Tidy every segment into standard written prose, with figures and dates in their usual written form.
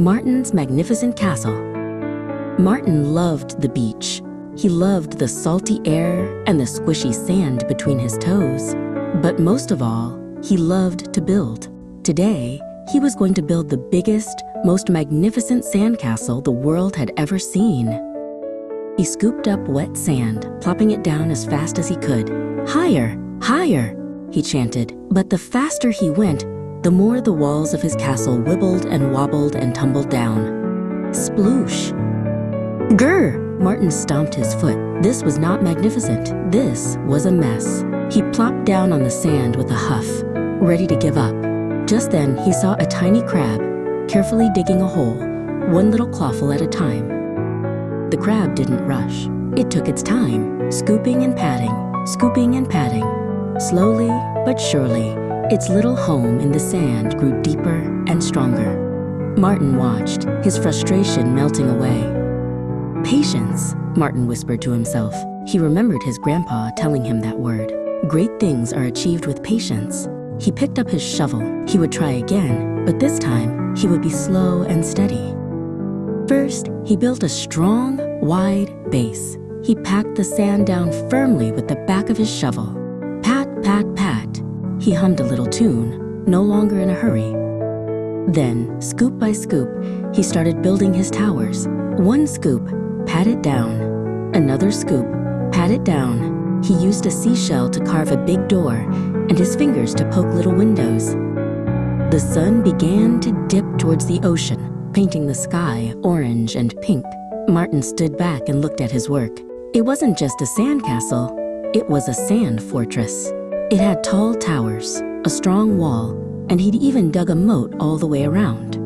Martin's magnificent castle. Martin loved the beach. He loved the salty air and the squishy sand between his toes. But most of all, he loved to build. Today, he was going to build the biggest, most magnificent sandcastle the world had ever seen. He scooped up wet sand, plopping it down as fast as he could. "Higher, higher," he chanted. But the faster he went, the more the walls of his castle wibbled and wobbled and tumbled down. Sploosh! Grr! Martin stomped his foot. This was not magnificent. This was a mess. He plopped down on the sand with a huff, ready to give up. Just then, he saw a tiny crab, carefully digging a hole, one little clawful at a time. The crab didn't rush. It took its time, scooping and patting, scooping and patting. Slowly but surely, its little home in the sand grew deeper and stronger. Martin watched, his frustration melting away. "Patience," Martin whispered to himself. He remembered his grandpa telling him that word. Great things are achieved with patience. He picked up his shovel. He would try again, but this time he would be slow and steady. First, he built a strong, wide base. He packed the sand down firmly with the back of his shovel. Pat, pat, pat. He hummed a little tune, no longer in a hurry. Then, scoop by scoop, he started building his towers. One scoop, pat it down. Another scoop, pat it down. He used a seashell to carve a big door and his fingers to poke little windows. The sun began to dip towards the ocean, painting the sky orange and pink. Martin stood back and looked at his work. It wasn't just a sandcastle, it was a sand fortress. It had tall towers, a strong wall, and he'd even dug a moat all the way around.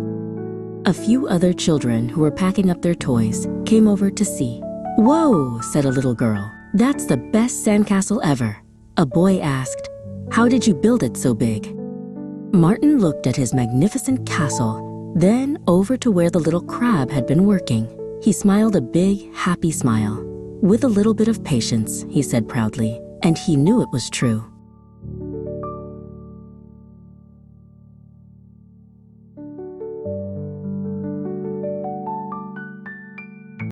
A few other children who were packing up their toys came over to see. "Whoa," said a little girl. "That's the best sandcastle ever." A boy asked, "How did you build it so big?" Martin looked at his magnificent castle, then over to where the little crab had been working. He smiled a big, happy smile. "With a little bit of patience," he said proudly, and he knew it was true.